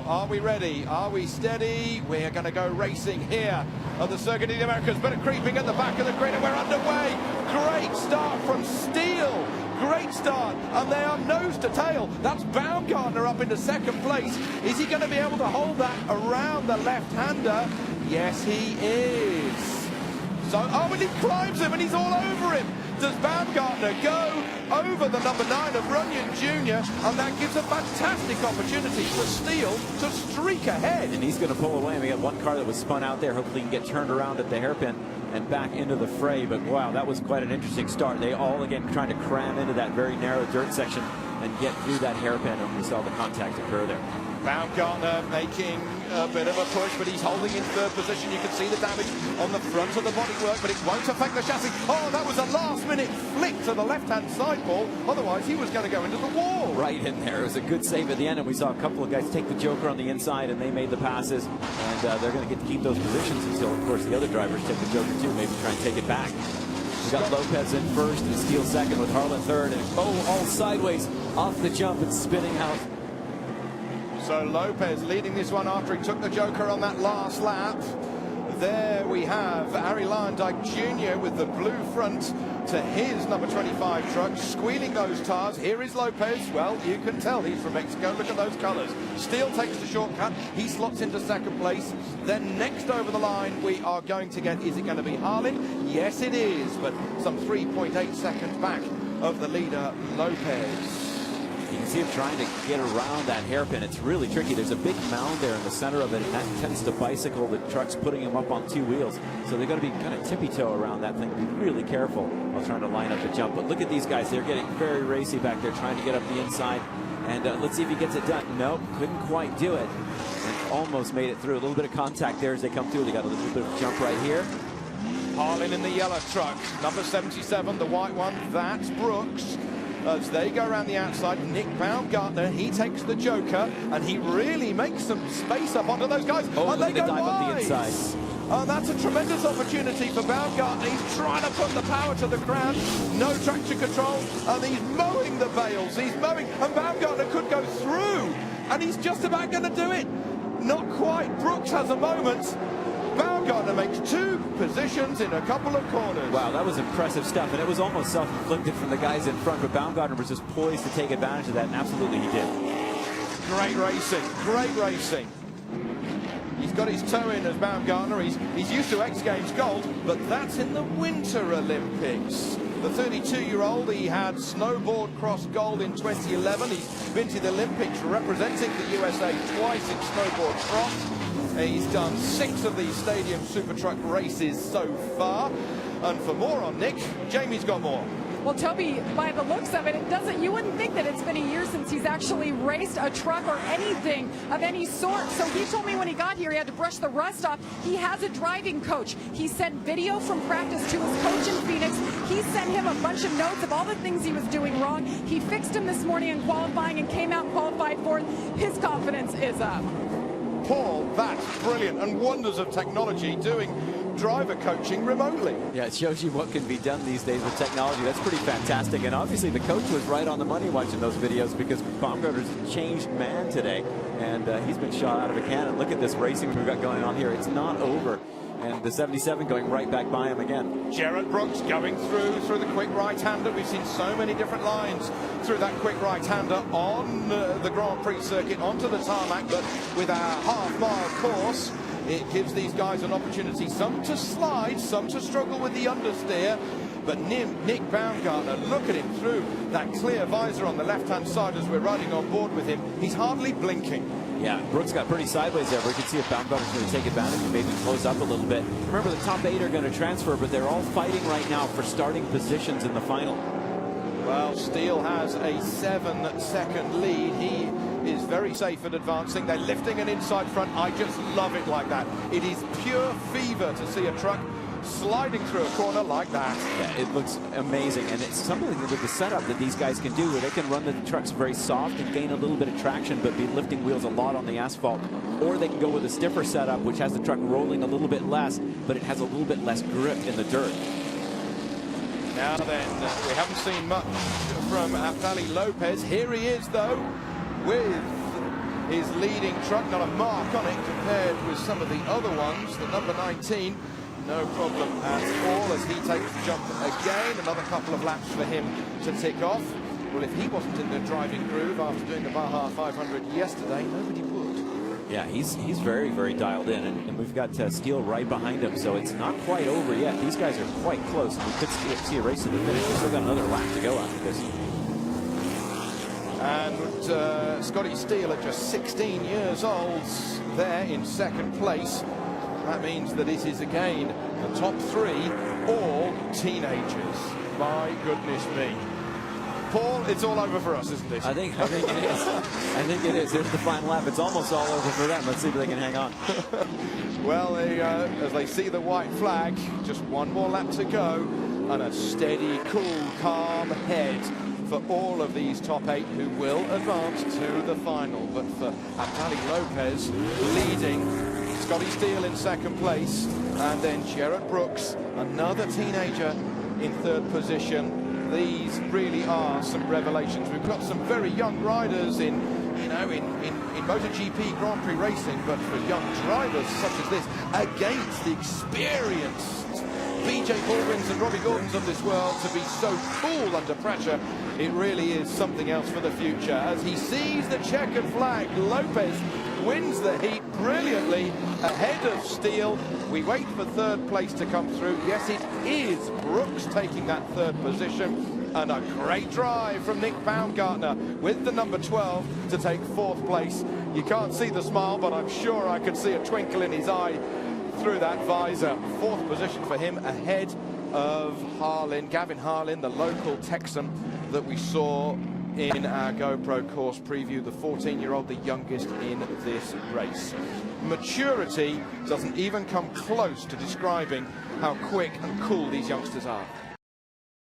Are we ready? Are we steady? We're going to go racing here at the Circuit of the Americas. But creeping at the back of the grid, and we're underway. Great start from Steele. Great start, and they are nose to tail. That's Baumgartner up into second place. Is he going to be able to hold that around the left-hander? Yes, he is. So, oh, and he climbs him, and he's all over him. Does Baumgartner go over the number 9 of Runyon Jr., and that gives a fantastic opportunity for Steele to streak ahead. And he's going to pull away. And we got one car that was spun out there. Hopefully he can get turned around at the hairpin and back into the fray. But wow, that was quite an interesting start. They all again trying to cram into that very narrow dirt section and get through that hairpin, and we saw the contact occur there. Baumgartner making a bit of a push, but he's holding in third position. You can see the damage on the front of the bodywork, but it won't affect the chassis. Oh, that was a last-minute flick to the left-hand sideball. Otherwise, he was going to go into the wall. Right in there. It was a good save at the end, and we saw a couple of guys take the Joker on the inside, and they made the passes, and they're going to get to keep those positions until, of course, the other drivers take the Joker too, maybe try and take it back. We got Lopez in first and Steele second with Harlan third, and all sideways off the jump and spinning out. So Lopez leading this one after he took the Joker on that last lap. There we have Arie Luyendyk Jr. with the blue front to his number 25 truck, squealing those tires. Here is Lopez. Well, you can tell he's from Mexico. Look at those colors. Steele takes the shortcut. He slots into second place. Then next over the line, we are going to get, is it going to be Harlan? Yes, it is, but some 3.8 seconds back of the leader, Lopez. You can see him trying to get around that hairpin. It's really tricky. There's a big mound there in the center of it, and that tends to bicycle the trucks, putting him up on two wheels. So they're going to be kind of tippy-toe around that thing. Be really careful while trying to line up the jump. But look at these guys. They're getting very racy back there, trying to get up the inside. And let's see if he gets it done. Nope, couldn't quite do it. And almost made it through. A little bit of contact there as they come through. They got a little bit of jump right here. Harlan in the yellow truck, number 77, the white one. That's Brooks. As they go around the outside, Nick Baumgartner, he takes the Joker, and he really makes some space up onto those guys. Oh, and they go dive wide. on the inside. Oh, that's a tremendous opportunity for Baumgartner. He's trying to put the power to the ground. No traction control, and he's mowing the bales. He's mowing, and Baumgartner could go through, and he's just about going to do it. Not quite. Brooks has a moment. Baumgartner makes two positions in a couple of corners. Wow, that was impressive stuff, and it was almost self-inflicted from the guys in front, but Baumgartner was just poised to take advantage of that, and absolutely he did. Great racing, great racing. He's got his toe in as Baumgartner. He's used to X Games gold, but that's in the Winter Olympics. The 32-year-old, he had snowboard cross gold in 2011. He's been to the Olympics representing the USA twice in snowboard cross. He's done 6 of these Stadium Super Truck races so far. And for more on Nick, Jamie's got more. Well, Toby, by the looks of it, you wouldn't think that it's been a year since he's actually raced a truck or anything of any sort. So he told me when he got here, he had to brush the rust off. He has a driving coach. He sent video from practice to his coach in Phoenix. He sent him a bunch of notes of all the things he was doing wrong. He fixed him this morning in qualifying and came out and qualified fourth. His confidence is up. Paul, that's brilliant, and wonders of technology doing driver coaching remotely. Yeah, it shows you what can be done these days with technology. That's pretty fantastic, and obviously the coach was right on the money watching those videos, because Baumgartner's a changed man today, and he's been shot out of a cannon. Look at this racing we've got going on here. It's not over, and the 77 going right back by him again. Jared Brooks going through the quick right-hander. We've seen so many different lines through that quick right-hander on the Grand Prix circuit, onto the tarmac, but with our half-mile course, it gives these guys an opportunity, some to slide, some to struggle with the understeer. But Nick Baumgartner, look at him through that clear visor on the left-hand side as we're riding on board with him. He's hardly blinking. Yeah, Brooks got pretty sideways there. We can see if Baumgartner's going to take advantage and maybe close up a little bit. Remember, the top 8 are going to transfer, but they're all fighting right now for starting positions in the final. Well, Steele has a 7-second lead. He is very safe at advancing. They're lifting an inside front. I just love it like that. It is pure fever to see a truck sliding through a corner like that. Yeah, it looks amazing, and it's something with the setup that these guys can do, where they can run the trucks very soft and gain a little bit of traction, but be lifting wheels a lot on the asphalt. Or they can go with a stiffer setup, which has the truck rolling a little bit less, but it has a little bit less grip in the dirt. Now then, we haven't seen much from Naftali Lopez. Here he is, though, with his leading truck, not a mark on it compared with some of the other ones. The number 19, no problem at all as he takes the jump again. Another couple of laps for him to tick off. Well, if he wasn't in the driving groove after doing the Baja 500 yesterday, nobody would. Yeah, he's very, very dialed in, and we've got Steele right behind him, so it's not quite over yet. These guys are quite close, and we could see a race to the finish. We've still got another lap to go after this. And Scotty Steele at just 16 years old there in second place. That means that it is again the top three, all teenagers. My goodness me. Paul, it's all over for us, isn't it? I think it is. I think it is. Here's the final lap. It's almost all over for them. Let's see if they can hang on. Well, as they see the white flag, just one more lap to go, and a steady, cool, calm head for all of these top 8 who will advance to the final. But for Abdali Lopez leading, Scotty Steele in second place, and then Jared Brooks, another teenager, in third position. These really are some revelations. We've got some very young riders in MotoGP Grand Prix racing, but for young drivers such as this, against the experienced BJ Baldwins and Robbie Gordons of this world, to be so cool under pressure, it really is something else for the future. As he sees the checkered flag, Lopez wins the heat brilliantly ahead of Steele. We wait for third place to come through. Yes, it is Brooks taking that third position, and a great drive from Nick Baumgartner with the number 12 to take fourth place. You can't see the smile, but I'm sure I could see a twinkle in his eye through that visor. Fourth position for him ahead of Gavin Harlin, the local Texan that we saw in our GoPro course preview, the 14-year-old, the youngest in this race. Maturity doesn't even come close to describing how quick and cool these youngsters are.